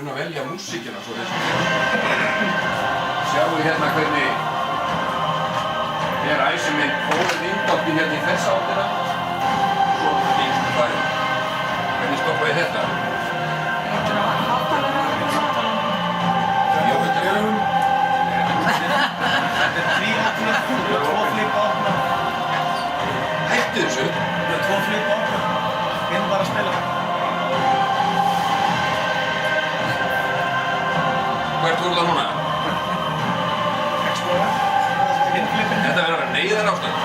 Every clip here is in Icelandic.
kunna velja músíkina svo vel. Sjáum við hérna hvernig æsir minn fór vindáttin hérna í þessa áttina og svo gengst það bæði. Hvernig stoppa ég þetta? Þetta hátalara Jó, þetta er tvíhættur, 2 flip opna. Hættu þessu? Það er 2 flip opna. Hinn bara að spila. Hvert voru það núna? Explorer. Hinn flippin. Þetta verður að vera neyðar ástand.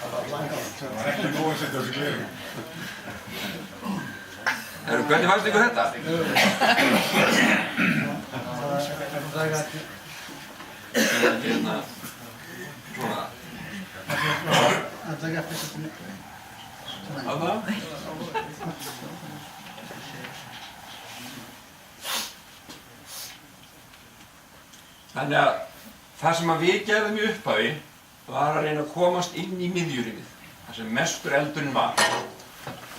Það var ekki góð að setja þessu gleru. Hvernig fannst ykkur þetta? Hérna, svona. Að það? Þannig að það sem við gerðum í upphafi var að reyna að komast inn í miðjurýmið, þar sem mestur eldurinn var.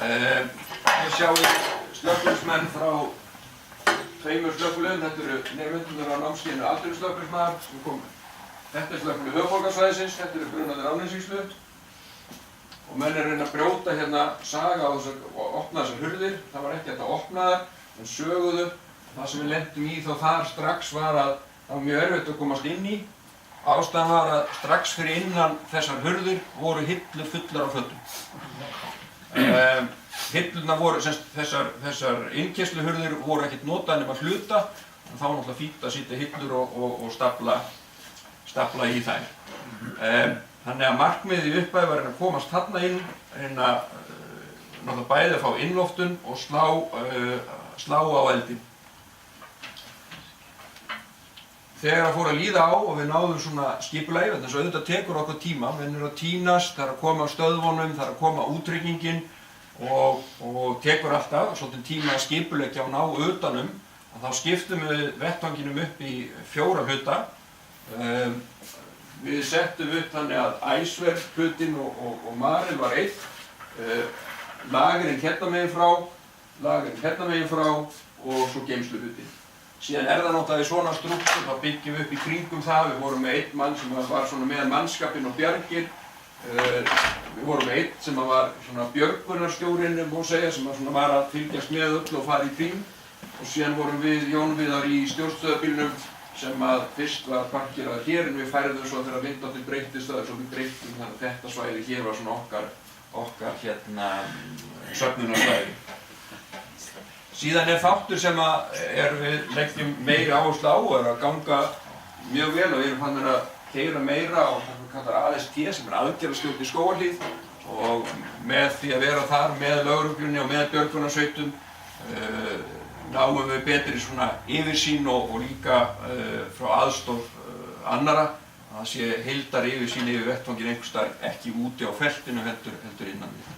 Hér sjáum við slökkviliðsmenn frá 2 slökkviliðum. Þetta eru nemendurnir á námskeiðinu atvinnuslökkviliðsmaður sem komu. Þetta er slökkvilið höfuðborgarsvæðisins, þetta eru Brunaður Árnessýslu og menn er að reyna að brjóta hérna, saga og opna þessar hurðir. Það var ekki hægt að opna þær, en söguðu. Það sem við lentum í þá þar strax var að það var mjög erfitt að komast inn í. Ástæðan var að strax fyrir innan þessar hurðir voru hillur fullar af fötum. Hillurnar voru, þessar innkeyrsluhurðir voru ekkert notaðar nema hluta, en þá var náttúrulega fínt að setja hillur og stapla í þær. Þannig að markmiðið í upphafi var að komast þarna inn, reyna náttúrulega bæði að fá innloftun og slá á eldinn. Þegar það fór að líða á og við náðum svona skipulagi, þess að auðvitað tekur okkur tíma, menn eru að tínast, það er að koma á stöðvunum, það er að koma útryggingin og tekur alltaf svolítið tíma að skipuleggja og ná utanum, að þá skiptum við vettvanginum upp í 4 hluta. Við settum upp þannig að æsverk hlutinn og marel var einn, lagerinn hérna megin frá og svo geymsluhlutinn. Síðan það náttúrulega í svona strúktúr, þá byggjum við upp í kringum það. Við vorum með einn mann sem var svona með mannskapinn og bjargir. Við vorum með einn sem var svona björgunarstjórinn, má segja, sem var að fylgjast með öll og fara í kring. Og síðan vorum við Jón Viðar í stjórnstöðarbílnum sem fyrst var parkeraður hér, en við færðum svo þegar vindáttin breyttist það, svo við breyttum þannig að þetta svæði hér var svona okkar söfnunarsvæði. Síðan þáttur sem við leggjum meiri áherslu á að ganga mjög vel og við erum fannir að keyra meira á það sem við kallar AST sem aðgerðastjórn í Skógarhlíð og með því að vera þar með lögreglunni og með björgunarsveitum náum við betri svona yfirsýn og líka frá aðstoð annarra að það sé heildar yfirsýn yfir vettvanginn einhvers staðar ekki úti á feltinu heldur innan við.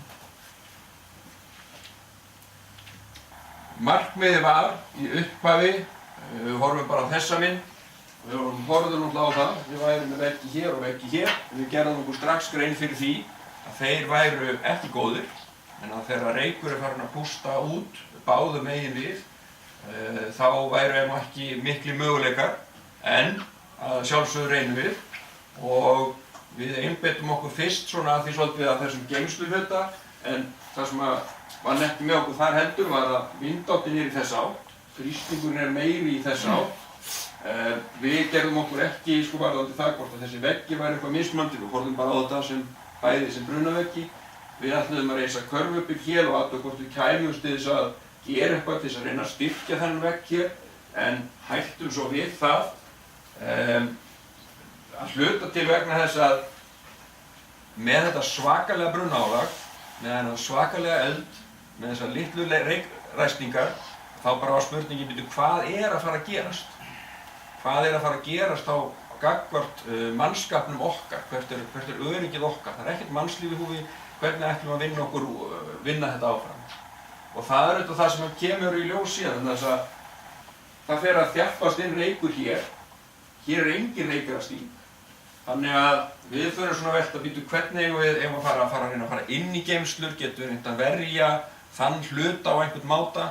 Markmiðið var í upphafi, við horfum bara á þessa mynd og við horfum náttúrulega á það, við værum með veggi hér og veggi hér. Við gerðum okkur strax grein fyrir því að þeir væru ekki góðir, en að þegar reykur farin að pústa út báðum megin við, þá væru ekki mikli möguleikar, en að sjálfsögðu reynum við og við einbeittum okkur fyrst svona að því svolítið að þessum geymsluhluta, en það sem var nefnt með okkur þar heldur var að vindáttin í þessa átt, þrýstingurinn meiri í þessa átt. Við gerðum okkur ekki varðandi það hvort að þessi veggi væri eitthvað mismunandi, við horfðum bara á þetta sem bæði sem brunaveggi. Við ætluðum að reisa körfubíl hér og athuga hvort við kæmumst til þess að gera eitthvað til þess að reyna að styrkja þennan vegg hér, en hættum svo við það að hluta til vegna þess að með þetta svakalega brunaálag, með þennan svakalega eld, með þessar litlu ræstingar, þá bara var spurningin, hvað að fara að gerast? Hvað að fara að gerast á gagnvart mannskapnum okkar? Hvert er öryggið okkar? Það er ekkert mannslíf í húfi, hvernig ætlum við að vinna þetta áfram? Og það er auðvitað það sem kemur í ljós síðan, þess að það fer að þjappast inn reykur hér. Hér er engin reykurastíg. Þannig að við förum svona að velta hvernig við eigum að fara inn í geymslur, getum við reynt að verja þann hluta á einhvern máta,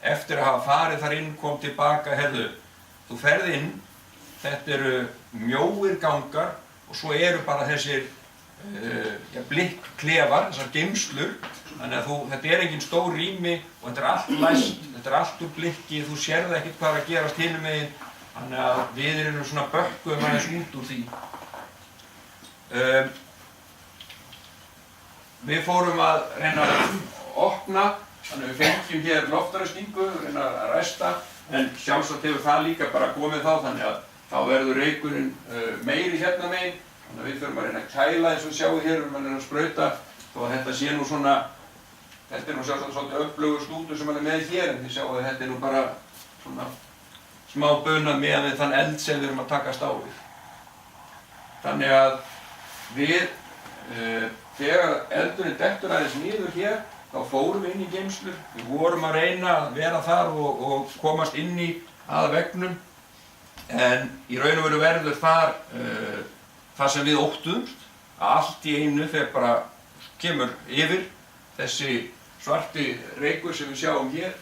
eftir að hafa farið þar inn, kom tilbaka, heyrðu, þú ferð inn, þetta eru mjóir gangar og svo eru bara þessir blikkklefar, þessar geymslur, þannig að þetta er engin stór rými og þetta er allt læst, þetta er allt úr blikki, þú sérð ekkert hvað er að gerast hinum megin, þannig að við erum svona bökkuðum aðeins út úr því. Við fórum að reyna að opna, þannig að við fengjum hér loftaræstingu, reyna að ræsta, en sjálfsagt hefur það líka bara komið þá, þannig að þá verður reykurinn meiri hérna megin, þannig að við þurfum að reyna að kæla eins og sjáum hér, við erum að sprauta, þó að þetta sé nú svona, þetta er nú sjálfsagt svolítið öflugur stútur sem hann er með hér, en þið sjáum að þetta er nú bara svona smá bunað með þann eld sem við erum að takast á við. Þannig að við, þegar eldurinn dettur aðeins niður hér, þá fórum við inn í geymslur, við vorum að reyna að vera þar og komast inn í að veggnum, en í raun og veru verður þar það sem við óttuðumst, að allt í einu þegar bara kemur yfir þessi svarti reykur sem við sjáum hér.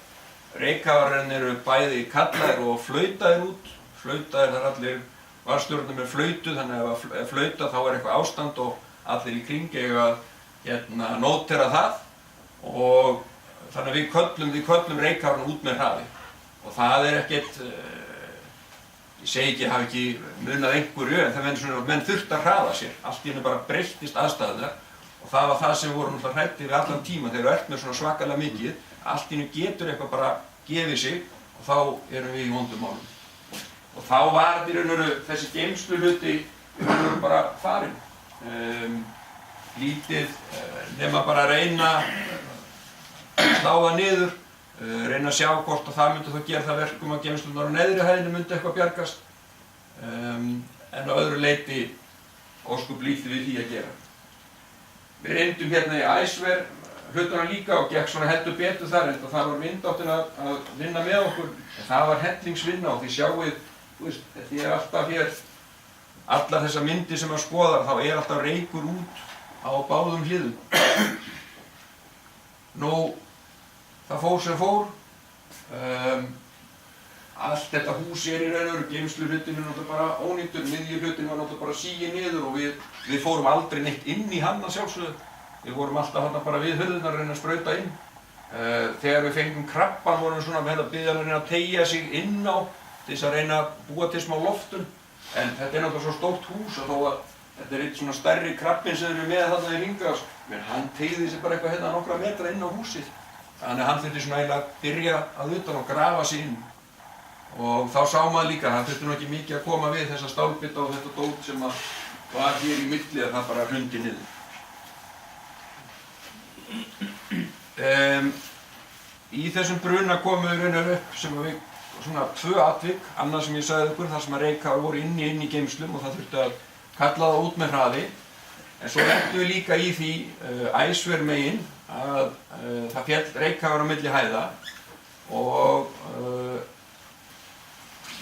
Reykkafarinn eru bæði kallaðir og flautaðir út. Flautaðir þar allir varðstjórnir með flautu, þannig að ef flauta þá er eitthvað ástand og allir í kring eiga að nótera það. Og þannig að við köllum reykkafarinn út með hraði. Og það er ekkert, ég segi ekki, hafi ekki munað einhverju, en það verður svona að menn þurft að hraða sér. Allt í hennu bara breyttist aðstæðunar og það var það sem við vorum náttúrulega hræddir við allan tíma þegar þú ert með svona svakalega mikið. Allt í hennu getur eitthvað bara gefið sig og þá erum við í vondum málum. Og þá var í raun og veru þessi geymsluhluti í raun og veru bara farinn. Lítið nema bara að reyna að slá það niður. Reyna að sjá hvort að það myndi þá gera það verkum að geymslurnar á neðri hæðinni myndi eitthvað bjargast, en á öðru leyti óskup lítið við því að gera. Við reyndum hérna í æsver hlutana líka og gekk svona heldur betur þar, en það var vindáttin að vinna með okkur, en það var hellingsvinna og þið sjáið, þetta er alltaf hér, allar þessar myndir sem maður skoðar, þá er alltaf reykur út á báðum hliðum. Nú, það fór sem fór, allt þetta hús er í raun og veru, geymsluhlutin er náttúrulega bara ónýttur, miðjuhlutin var náttúrulega bara sigið niður og við fórum aldrei neitt inn í hann að sjálfsögðu. Við vorum alltaf hann bara við hurðirnar að reyna að sprauta inn. Þegar við fengum krabbann vorum við svona að biðja hann að reyna að teygja sig inn á til þess að reyna að búa til smá loftun. En þetta er náttúrulega svo stórt hús og þó að þetta er eitt svona stærri krabbinn sem við erum með þarna í hringás, menn hann teygði sig bara eitthvað hérna nokkra metra inn á húsið. Þannig að hann þurfti svona eiginlega að byrja að utan og grafa sig inn. Og þá sá maður líka, það þurfti nú ekki mikið að koma við þessa stálbita og þetta dót sem var hér í milli að það bara hrundi niður. Í þessum bruna komu við raunar upp sem við, svona 2 atvik, annað sem ég sagði ykkur, þar sem að reykkafarar voru inni í geymslum og það þurfti að kalla það út með hraði. En svo lentum við líka í því æsver megin að það féll reykkafar á milli hæða og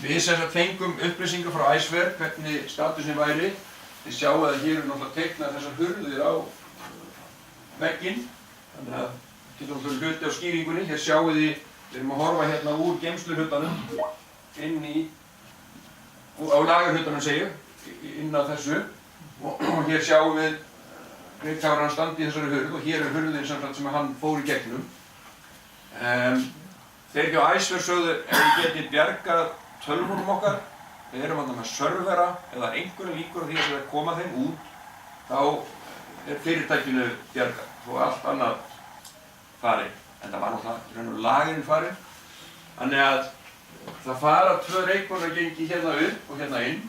við sem sagt fengum upplýsingar frá æsver hvernig statusin væri. Þið sjáu að hér er náttúrulega teiknað þessar hurðir á vegginn, þannig að getur náttúrulega hluti á skýringunni. Hér sjáu þið, við erum að horfa hérna úr geymsluhlutanum inn á lagerhlutanum segju, inn á þessu. Og hér sjáum við reykkafarinn standi í þessari hurð og hér er hurðin sem hann fór í gegnum. Þeir hjá æsver sögðu ef við getið bjargað tölvunum okkar, við erum þarna með servera eða einhverja líkur á því að þeir koma þeim út, þá er fyrirtækinu bjargað og allt annað farið. En það var náttúrulega lagerinn farið. Þannig að það fara 2 reykkafarar gengi hérna upp og hérna inn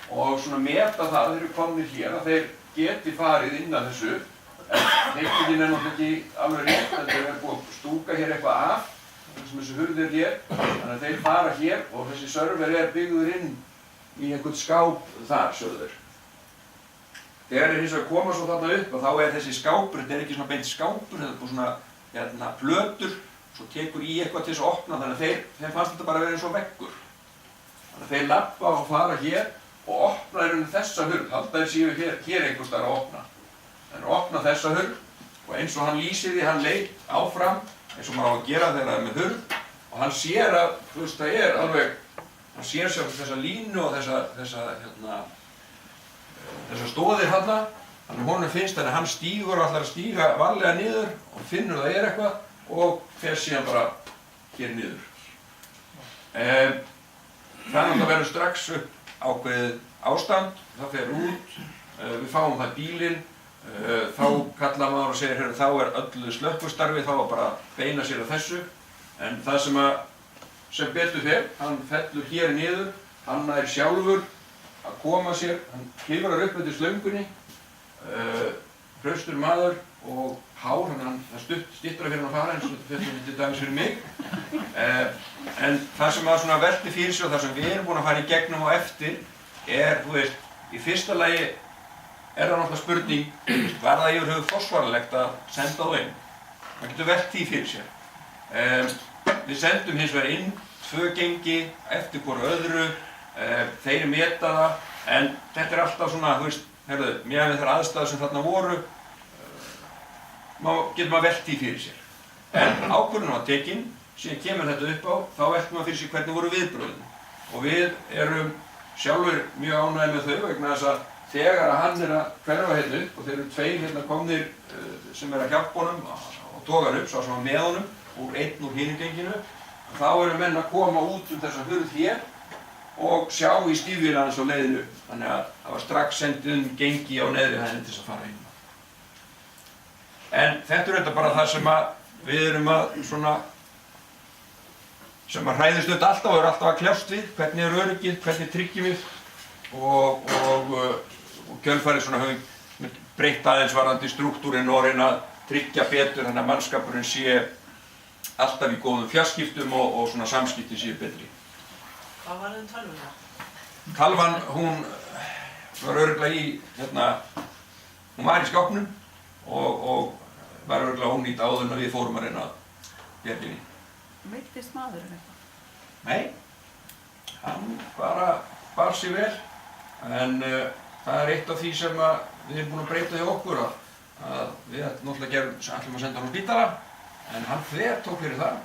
og svona meta það þeir eru komnir hér að þeir geti farið inn að þessu, en teikningin er náttúrulega ekki alveg rétt, þetta er búið að stúka hér eitthvað af, sem þessi hurð er hér, þannig að þeir fara hér og þessi server er byggður inn í einhvern skáp þar, sögður. Þegar þeir hins vegar koma svo þarna upp og þá er þessi skápur, þetta er ekki svona beint skápur, þetta er búið svona plötur, svo tekur í eitthvað til þess að opna, þannig að þeim fannst þetta bara að vera eins og veggur. Þannig að þeir labba og fara hér og opna í rauninu þessa hurð, halda þeir séu hér einhvers staðar að opna. Þannig að opna þessa hurð og eins og hann lýsir því, hann leit áfram eins og maður á að gera þegar það með hurð og hann sér að, þú veist, það alveg, hann sér sjálf þessa línu og þessa stóðir þarna, þannig honum finnst að hann stígur og ætlar að stíga varlega niður og finnur það eitthvað og fer síðan bara hér niður. Þannig að verður strax upp ákveðið ástand, það fer út, við fáum það bílinn, þá kallar maður og segir, þá öllu slökkvistarfi, þá bara beina sér að þessu, en það sem betur fer, hann fellur hér niður, hann nær sjálfur að koma sér, hann klifrar upp eftir slöngunni, hraustur maður og hár, hann styttra fyrir hann að fara eins og þetta fyrir til dæmis fyrir mig. En það sem að svona velti fyrir sig og það sem við erum búin að fara í gegnum á eftir þú veist, í fyrsta lagi það náttúrulega spurning, var það yfir höfuð forsvaranlegt að senda þá inn? Það getur velt því fyrir sér. Við sendum hins vegar inn 2 gengi eftir hvoru öðru, þeir meta það, en þetta alltaf svona, þú veist, miðað við þær aðstæður sem þarna voru, getur maður velt því fyrir sér. En ákvörðunin var tekin, síðan kemur þetta upp á, þá veltum maður fyrir sér hvernig voru viðbrögðin. Og við erum sjálfur mjög ánægðir með þau vegna þess að þegar hann að hverfa hérna upp og þeir eru 2 komnir sem að hjálpa honum og togar upp, sá sem var með honum, úr einn úr hinu genginu, þá eru menn að koma út þessa hurð hér og sjá í stífvél hans á leiðinu. Þannig að það var strax sendið gengi á neðri hæðinni til þess að fara inn. En þetta þetta bara það sem við erum sem að hræðist auðvitað alltaf og eru alltaf að kljást við, hvernig öryggið, hvernig tryggjum við og kjölfarið höfum breytt aðeins varðandi strúktúrinn og reyna að tryggja betur þannig að mannskapurinn sé alltaf í góðum fjarskiptum og samskiptin séu betri. Hvað var tölvuna? Talvan, hún var örugglega hún var í skápnum og var örugglega ónýtt áður en við fórum að reyna að bjarga henni. Meiddist maðurinn eitthvað? Nei, hann bara bar sig vel, en það eitt af því sem við erum búin að breyta hjá okkur að við náttúrulega ætlum að senda hann á spítala, en hann tók fyrir það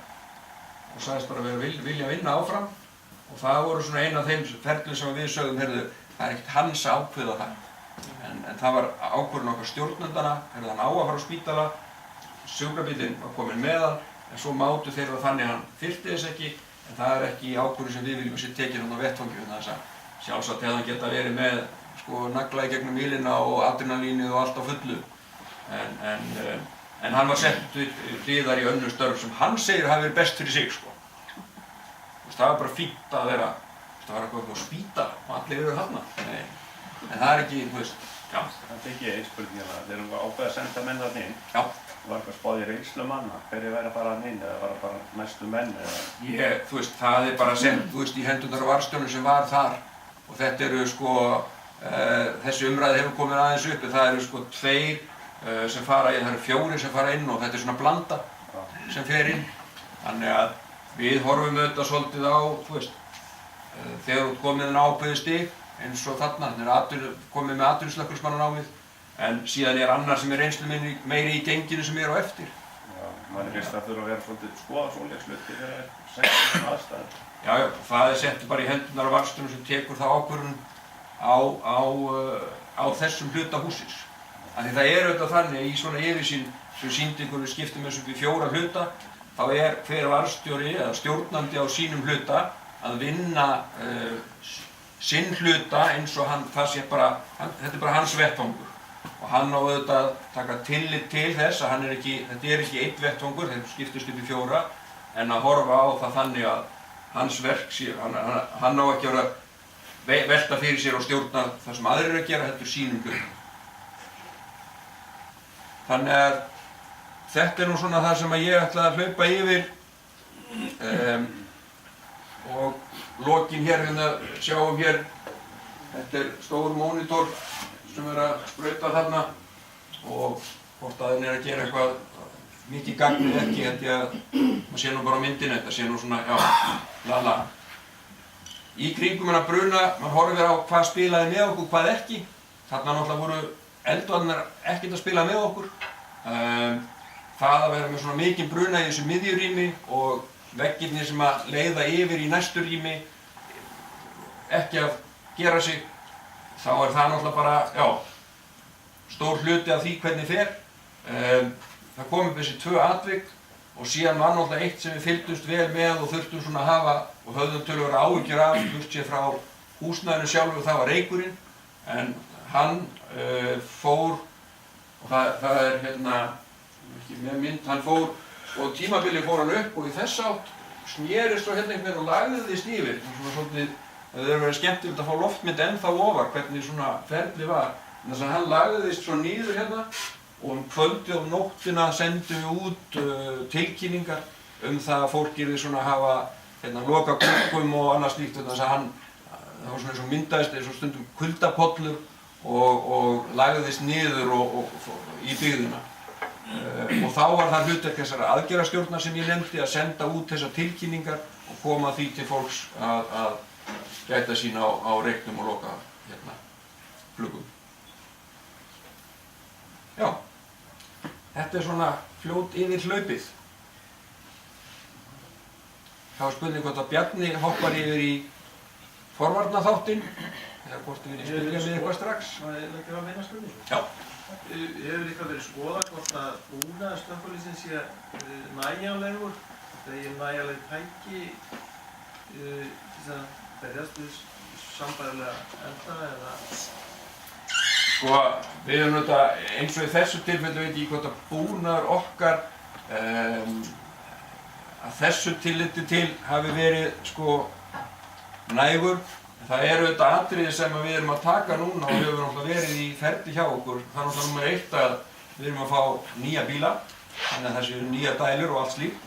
og sagðist bara að við vilja vinna áfram og það voru svona eina af þeim ferlum sem við sögðum, það ekkert hans að ákveða það. En það var ákvörðun okkar stjórnendana, hann á að fara á spítala, sjúkrabíllinn var kominn með hann, en svo mátu þeir það þannig að hann þyrfti þess ekki, en það ekki ákvörðun sem við viljum að sé tekin á vettvangi, þannig að sjálfsagt hefði hann geta verið með nagla í gegnum ílina og adrenalínið og allt á fullu. En hann var sett hliðar í önnur störf sem hann segir hafi verið best fyrir sig. Það var bara fínt að vera, það var eitthvað á spítala og allir eru þarna. En það ekki, þú veist, já. Það ekki einn spurning hérna, þeir eru ákveðið að senda menn þarna inn. Já. Var eitthvað spáð í reynslu manna? Hverjir væri að fara þarna inn eða var það bara næstu menn eða? Þú veist, það bara sent, þú veist, í hendurnar á varðstjónum sem var þar og þetta eru þessi umræði hefur komið aðeins upp, það eru 2 sem fara inn, það eru 4 sem fara inn og þetta er svona blanda sem fer inn. Þannig að við horfum auðvitað svolítið á, þú veist, þegar þú komið inn á ákveðið stig eins og þarna, þannig komið með atvinnuslökkvismannanámið, en síðan annar sem reynslu meiri í genginu sem á eftir. Já, maður finnst það þurfa að vera svolítið skoða svoleiðis hluti þegar það sett aðstæður. Já, það settur bara í hendurnar á varðstjónum sem tekur þá ákvörðun á þessum hluta hússins. Því það auðvitað þannig í svona yfirsýn sem sýndi ykkur við skiptum þessu upp í 4 hluta, þá hver varðstjóri eða stjórnandi á sínum hluta að vinna sinn hluta eins og þetta er bara hans vettvangur. Og hann á auðvitað að taka tillit til þess að þetta er ekki einn vettvangur, þeir skiptust upp í 4, en að horfa á það þannig að hans verk hann á ekki að velta fyrir sér og stjórna það sem aðrir eru að gera, þetta er sínum hlutum. Þannig að þetta er nú svona það sem ég ætlaði að hlaupa yfir og lokin hér sjáum hér, þetta er stór mónitor sem að sprauta þarna og hvort að henni að gera eitthvað mikið gagn eða ekki, held ég að maður sé nú bara á myndinu, þetta sé nú svona, já, Í kringum hennar bruna, maður horfir á hvað spilaði með okkur, hvað ekki. Þarna náttúrulega voru eldvarnar ekkert að spila með okkur. það að vera með svona mikinn bruna í þessu miðjurými og veggirnir sem að leiða yfir í næstu rými ekki að gera sig, þá það náttúrulega bara, já, stór hluti af því hvernig fer. Það kom upp þessi 2 atvik og síðan var náttúrulega eitt sem við fylgdumst vel með og þurftum svona að hafa og höfðum töluverðar áhyggjur af, burtséð frá húsnæðinu sjálfu, það var reykurinn, en hann fór, og það hérna, ekki með mynd, hann fór, og tímabilið fór hann upp og í þess átt snerist svo hérna einhvern veginn og lagðist yfir. Svona svolítið, það hefur verið skemmtilegt að fá loftmynd ennþá ofar hvernig svona ferli var. Þess að hann lagðist svo niður hérna og kvöldið og nóttina sendum við út tilkynningar það að fólk yrði svona að hafa hérna loka gluggum og annað slíkt. Þess að hann, það var svona eins og myndaðist eins og stundum kuldapollur og lagðist niður í byggðina. Og þá var það hlutverk þessara aðgerðarstjórnar sem ég nefndi að senda út þessar tilkynningar og koma því til fólks að gæta sín á reyknum og loka hérna gluggum. Já, þetta svona fljót yfir hlaupið. Það var spurning hvort að Bjarni hoppar yfir í forvarnaþáttinn eða hvort við viljum spyrja með eitthvað strax. Það ekki að meina spurningu? Já. Hefur líka verið skoðað hvort að búnaður slökkviliðsins sé nægjanlegur, þegar nægjanleg tæki til þess að berjast við sambærilega elda eða? Sko, við erum auðvitað, eins og í þessu tilfellu veit ég hvort að búnaður okkar að þessu tilliti til hafi verið sko nægur. Það auðvitað atriði sem við erum að taka núna og við höfum náttúrulega verið í ferli hjá okkur. Það er náttúrulega númer 1 að við erum að fá nýja bíla, þannig að það séu nýjar dælur og allt slíkt.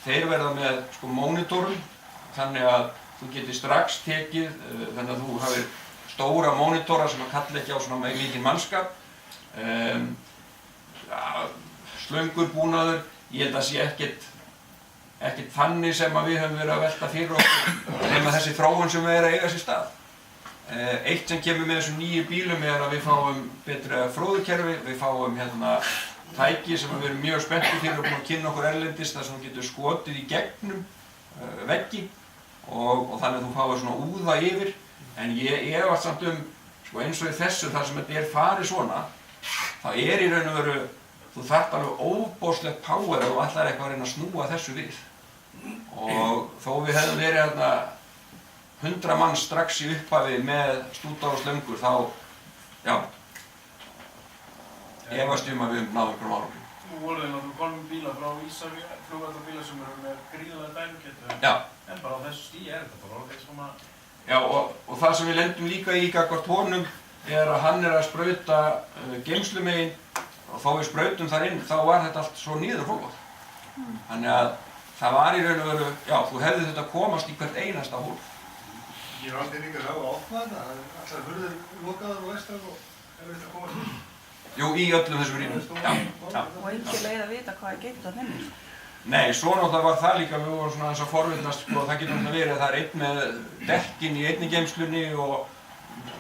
Þeir verða með sko mónitorum, þannig að þú getur strax tekið, þannig að þú hafir stóra mónitora sem að kalla ekki á svona mikinn mannskap. Slöngur, búnaður, ég held að sé ekkert þannig sem að við höfum verið að velta fyrir okkur nema þessi þróun sem er að eiga sér stað. Eitt sem kemur með þessum nýju bílum er að við fáum betra fróðukerfi, við fáum hérna tæki sem við erum mjög spenntir fyrir og búin að kynna okkur erlendis þar sem þú getur skotið í gegnum veggi og þannig að þú fáir svona úða yfir. En ég efast samt sko eins og í þessu þar sem þetta farið svona, þá í raun og veru þú þarft alveg óbóðslegt power ef þú ætlar eitthvað að reyna að snúa þessu við. Og þó við hefðum verið hérna 100 manns strax í upphafi með stúta og slöngur þá, já, efast að við náðum einhverjum árangri. Nú voru þeir náttúrulega komið bíla frá Ísafjörð, flugvallarbíla sem eru með gríðarlega dælugetu. Já. En bara á þessu stigi þetta bara orðið svona... Já, og það sem við lendum líka í gagnvart honum er að hann að sprauta geymslumegin og þó við sprautum þar inn, þá var þetta allt svo niðurhólfað. Þannig að það var í raun og veru, já, þú hefði þetta komast í hvert einasta hólf. Ég er aldrei líka að opna þetta, allar hurðir lokaðar og vestar og þetta komast inn. Jú, í öllum þessum rýmum, já. Og ekki leið að vita hvað geimt það þenni. Nei, svo náttúrulega var það líka, við vorum svona aðeins að forvitnast, sko, það getur náttúrulega verið að það einn með dekkin í einni geymslunni og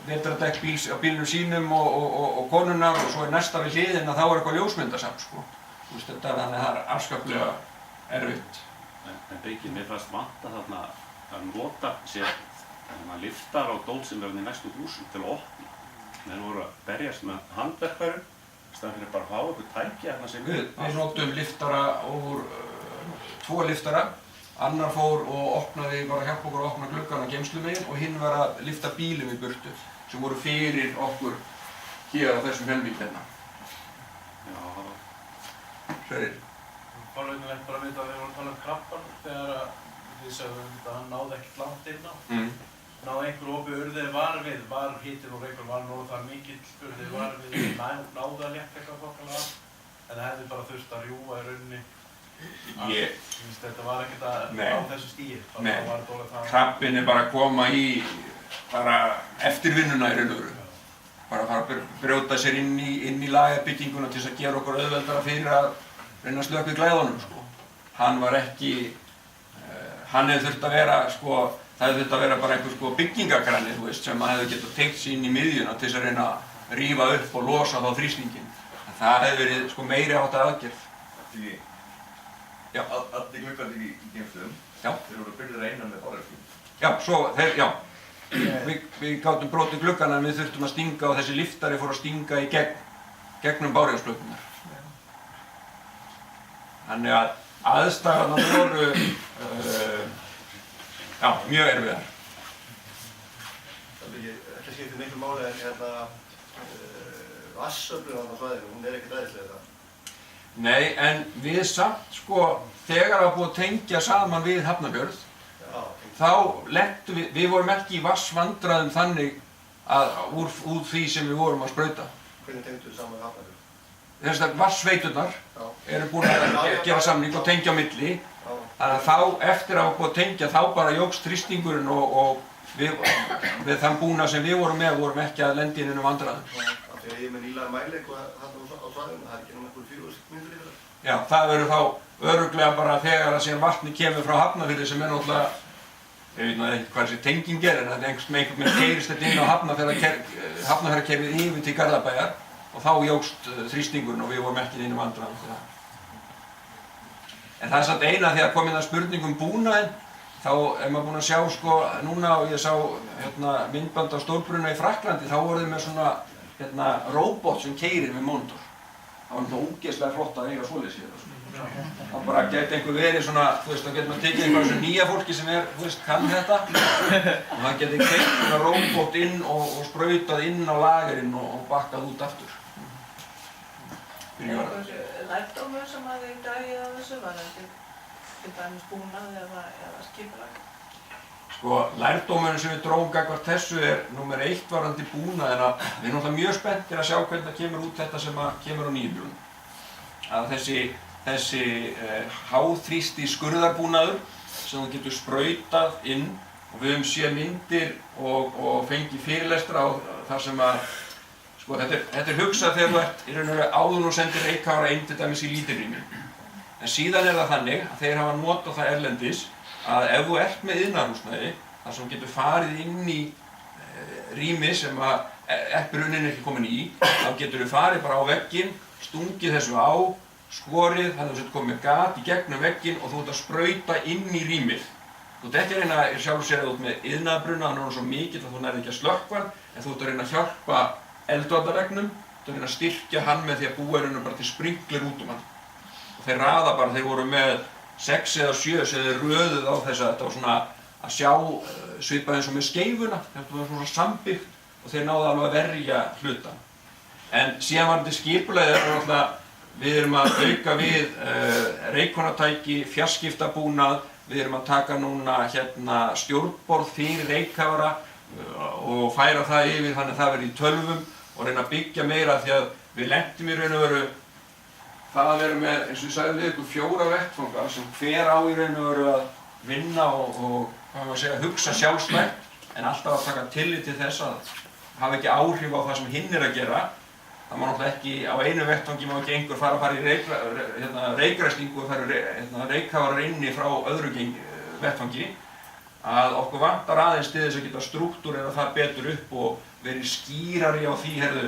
vetradekk á bílnum sínum og konunnar og svo næsta við hliðina þá eitthvað ljósmyndasafn, sko. Þú veist, þetta þannig að það afskaplega erfitt. En Birgir, mér fannst vanta þarna að nota sér lyftar á dól sem er í næstu húsum til að opna. Þeir voru að berjast með handverkfærum í staðinn fyrir bara að fá eitthvað tæki þarna sem Við notum lyftara úr 2 lyftara. Annar fór og opnaði, var að hjálpa okkur að opna gluggann á geymslumegin og hinn var að lyfta bílum í burtu sem voru fyrir okkur hér á þessum helming hérna. Já, það var... Sverrir. Forveitinlegt bara að vita að við vorum að tala krabban þegar við sögðum að hann náði ekkert langt inn á. Náði einhver opið urðið var við, var hitinn og reykur var nógu það mikill, urðið var við, náði að létta eitthvað þokkalega af. En það hefði bara þurft að rjúa í rauninni. Þetta var ekkert á þessu stíi. Krabbinn bara að koma í eftirvinnuna í raun og veru. Bara að fara að brjóta sér inn í lagarbygginguna til þess að gera okkur auðveldara fyrir að reyna að slökkva í glæðunum, sko. Hann var ekki, hann hefði þurft að vera, sko, það hefði þurft að vera bara einhver, sko, byggingakrani, þú veist, sem að hefði getað teygt sig inn í miðjuna til þess að reyna að rífa upp og losa þá þrýstinginn. En það hefði verið, sko, meiri háttar aðgerð. Já. Allir gluggarnir í geimstöðum. Já. Þeir voru byrjuð að reyna með orðarskjum. Já, svo, við gátum brotið gluggana en við þurftum að stinga og þessi liftari fór að stinga í gegnum bárujárnsgluggarnar. Þannig að aðstæðurnar voru, mjög erfiðar. Þetta skiptir miklu máli en vatnsöflun á svæðinu, hún ekkert æðislega. Nei, en við samt þegar það búið að tengja saman við Hafnarfjörð, þá lentum við vorum ekki í vatnsvandræðum þannig að úr því sem við vorum að sprauta. Hvernig tengdu þið saman við Hafnarfjörð? Þess að vatnsveiturnar eru búin að gera samning og tengja á milli. Þannig að þá, eftir að hafa búið að tengja, þá bara jókst þrýstingurinn og við þann búnað sem við vorum með vorum ekki að lenda í neinum vandræðum. Þegar ég með nýlega mæli eitthvað þarna á svæðinu, það ekki einhver 4 mínútur í það? Já, það verður þá örugglega bara þegar að síðan vatni kemur frá Hafnarfirði sem náttúrulega, ég veit ekki hvað þessi tenging er, en einhvern veginn keyrist þetta inn á Hafnarfjarðarkerfið yfir til Garðabæjar og þá jókst þrýstingurinn og við vorum ekki í neinum vandræðum. En það er samt eina þegar kom inn að spurning búnaðinn, þá er maður búinn að sjá núna og ég sá myndband á stórbruna í Frakklandi, þá voru þið með svona róbot sem keyrir með mótor. Það var náttúrulega ógeðslega flott að eiga svoleiðis hér. Það bara gæti einhver verið svona, þá getur maður tekið einhverjum svona nýja fólki sem kann þetta og það geti keyrt svona róbot inn og sprautað inn á lagerinn og bakkað út aftur. Er einhver lærdómur sem að þið dragið af þessu? Var þetta til dæmis búnað eða skipulag? Lærdómurinn sem við drógum gagnvart þessu er númer 1 varðandi búnaðinn að við erum náttúrulega mjög spenntir að sjá hvernig það kemur út þetta sem kemur á nýjum bílunum. Að þessi háþrýsti skurðarbúnaður sem þú getur sprautað inn og við höfum séð myndir og fengið fyrirlestra á þar sem að þetta er hugsað þegar þú ert í raun og veru áður og sendir reykkáfara inn til dæmis í lítilrými. En síðan er það þannig að þeir hafa notað það erlendis að ef þú ert með iðnaðarhúsnæði þar sem þú getur farið inn í rými sem að brunnin er ekki komin í, þá getur þú farið bara á vegginn, stungið þessu á, skorið, þannig að þú komið með gat í gegnum vegginn og þú ert að sprauta inn í rýmið. Þú ert ekki að reyna að sjálf sér að þú ert með iðnaðarbruna, hann er svo mikill að þú nærði ekki að slökkva hann, en þú ert að reyna að hjálpa eldvarnarvegnum, þú ert að reyna að styrkja hann með því að búa hérna bara til sprinkler út hann. Og þeir raða bara, þeir voru með 6 eða 7 sem þeir röðuð á þess að þetta var svona að sjá svipað eins og með skeifuna, þetta var svona sambyggt og þeir náðu alveg að verja hlutan. En síðan var þetta skipulegið náttúrulega við erum að auka við reykkonatæki, fjarskiptabúnað, við erum að taka núna stjórnborð fyrir reykkafara og færa það yfir þannig að það verði í tölvum og reyna að byggja meira því að við lentum í raun og veru það að vera með, eins og ég sagði við ykkur, 4 vettfanga sem hver á í raun og veru að vinna og hugsa sjálfstætt en alltaf að taka tillit til þess að hafa ekki áhrif á það sem hinn er að gera. Það má náttúrulega ekki, á einu vettfangi má ekki einhver fara í reykræstingu og fara reykkafarar inni frá öðru vettfangi. Að okkur vantar aðeins til þess að geta strúktúrera það betur upp og verið skýrari á því, heyrðu,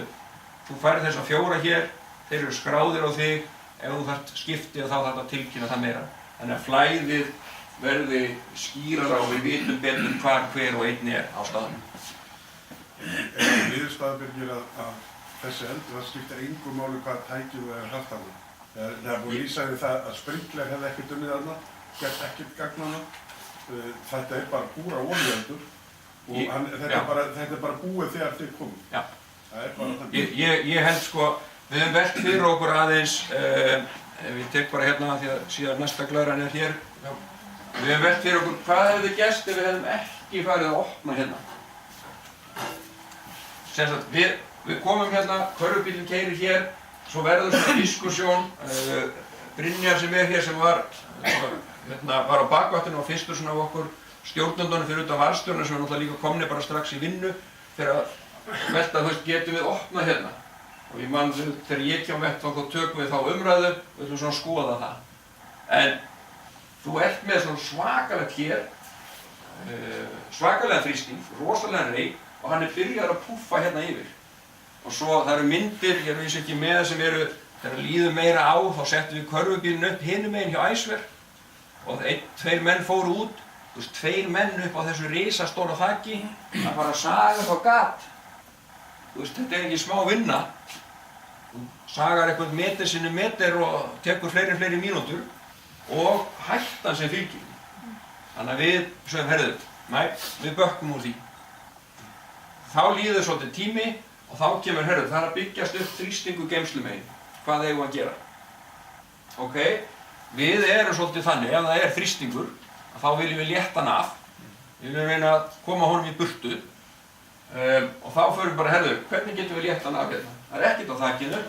þú færð þessa 4 hér, þeir eru skráðir á þig, ef þú þarft skipti þá þarf að tilkynna það meira. Þannig að flæðið verði skýrara og við vitum betur hver og einn er á staðnum. Niðurstaðbyrgir að þessi eldur, það skiptir engu máli hvað tækið þú hefur haft þarna. Það er búið að lýsa við það að sprinkler hefði ekkert unnið þarna, gert ekkert gagn þarna. Þetta er bara púra olíueldur og þetta er bara búið þegar þið komum. Já. Það er bara þannig. Ég held við höfum velt fyrir okkur aðeins, ef ég tek bara hérna því að síðan næsta glæran er hér. Við höfum velt fyrir okkur hvað hefði gerst ef við hefðum ekki farið að opna hérna. Sem sagt, við komum hérna, körfubílinn keyrir hér, svo verður svona diskussjón, Brynjar sem er hér sem var á bakvattinu og fyrstur svona af okkur stjórnendunum fyrir utan varðstjórnum sem er náttúrulega líka komni bara strax í vinnu fyrir að velta, getum við opnað hérna? Og ég man þegar ég kjá vettvang þá tökum við þá umræðu og við ætlum svona að skoða það. En þú ert með svona svakalegt hér, svakalega þrýsting, rosalega reyk og hann er byrjaður að púffa hérna yfir. Og svo það eru myndir, ég veist ekki með sem eru þegar líður meira á þá settum við körfubílinn upp hinum megin hjá Æsver og tveir menn fóru út, þú veist, 2 menn upp á þessu risastóra þaki að fara að saga þá gat. Þú veist, þetta ekki smá vinna. Þú sagar eitthvað meter sinni meter og tekur fleiri mínútur og hættan sem fylgir. Þannig að við sögum, herðu, næ, við bökkum úr því. Þá líður svolítið tími og þá kemur, herðu, það að byggjast upp þrýstingu geymslumegin. Hvað eigum að gera? Ok, við erum svolítið þannig, ef það þrýstingur, þá viljum við létta hann af. Við viljum reyna að koma honum í burtu. Og þá förum við bara, herðu, hvernig getum við létta hann af hérna? Það ekkert á þakinu.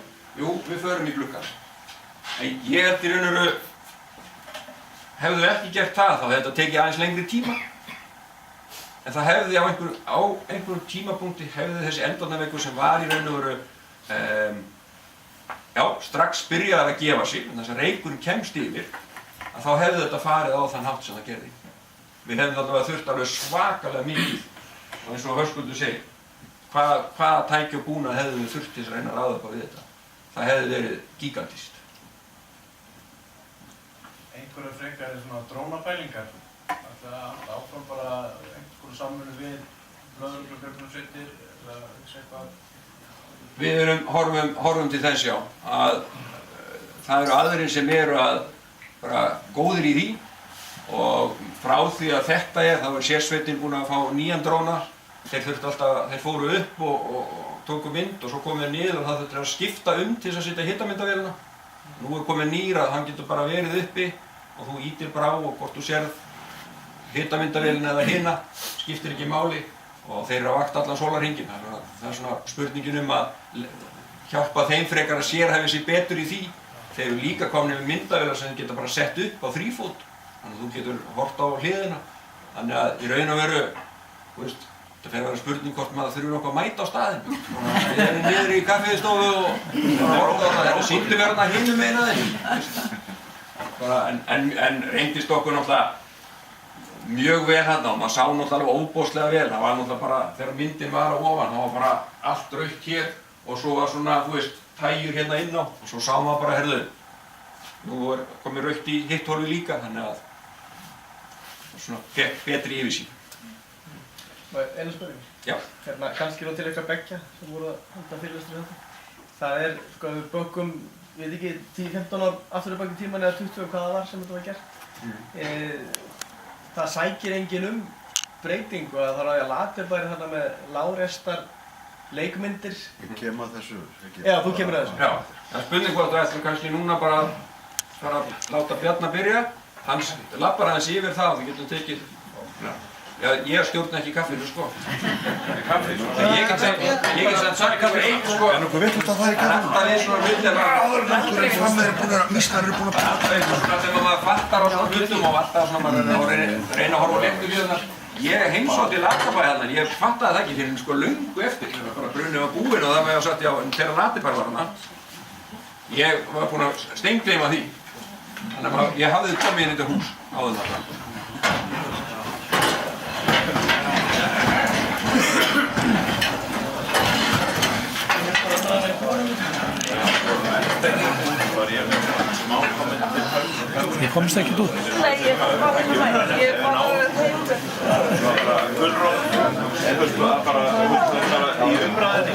Jú, við förum í gluggann. En ég held í raun og veru, hefðu ekki gert það, þá hefði þetta tekið aðeins lengri tíma. En það hefði á einhverjum tímapunkti hefði þessi endurnaveikur sem var í raun og veru strax byrjaði að gefa sig, en þess að reykurinn kemst yfir, að þá hefði þetta farið á þann hátt sem það gerði. Við hefðum allavega þurft alveg svakalega mikið, og eins og Höskuldur segir, hvaða tæki og búnað hefðum við þurft til að reyna að ráða upp á við þetta. Það hefði verið gígantískt. Einhverju frekar svona drónapælingar. Það áfram bara einhverju samvinnu við lögreglu og björgunarsveitir eða eitthvað. Við horfum til þess, já, að það eru aðrir sem eru bara góðir í því og frá því að þetta þá sérsveitin búin að fá nýjan dróna. Þeir fóru upp og tóku mynd og svo komu þeir niður og það þurfti að skipta til þess að setja hitamyndavélina. Nú komið nýr að hann getur bara verið uppi og þú ítir bara á og hvort þú sérð hitamyndavélina eða hina, skiptir ekki máli og þeir eru að vakta allan sólarhringinn. Það svona spurningin að hjálpa þeim frekar að sérhæfa sig betur í því. Þeir eru líka komnir með myndavélar sem þeir geta bara sett upp á þrífót, þannig að þú getur hort á hliðina. Þannig að í raun og veru, þú veist, það fer að vera spurning hvort maður þurfi nokkuð að mæta á staðinn. Við erum niður í kaffistofu og horfum á það, sýndu við hérna hinum megin aðeins. En reyndist okkur náttúrulega mjög vel hérna og maður sá náttúrulega óbóðslega vel. Það var náttúrulega bara, þegar myndin var á ofan, það var bara allt rautt hér og svo var svona, þú veist, tægjur hérna inn á og svo sá maður bara, herðu, nú komið rautt í hitt hólfi líka, þannig að svona betri yfirsýn. Einu spurning. Já. Kannski til eitthvað beggja sem voru að halda fyrirlestur í þetta. Það sko, ef við bökkum, ég veit ekki, 10-15 ár aftur í baki tíman eða 20 hvað það var sem þetta var gert. Það sækir enginn breytingu að það er Lagerbæri þarna með lágrestar leikmyndir. Ég kem að þessu, ekki? Já, þú kemur að þessu. Já, það er spurning hvort þú ætlar kannski núna bara að láta Bjarna byrja. Hann lappar aðeins yfir það og þú getur tekið. Já, ég stjórna ekki kaffinu, sko. Kaffinu? Ég get sem sagt kaffinu einn, sko. En okkur veit þetta að það gaman. Alltaf eins og hluti að Náttúrulega frammeðir búin að, mísnar eru búin að prata. Alltaf sem maður fattar á svona hlutum og alltaf svona maður reyna að horfa lengur við þarna. Ég heimsótti Lagerbæ hérna, en ég fattaði það ekki fyrir sko löngu eftir. Það var bara brunnið var búinn og það með að satt ég á þegar Lagerbæ var hana. Ég var búinn að steingleyma því. Þannig að ég hafði komið inn í þetta hús áður þarna. Ég komst ekkert út. Nei, ég var bara hérna, ég var bara heimur. Gulrót, bara í umræðinni.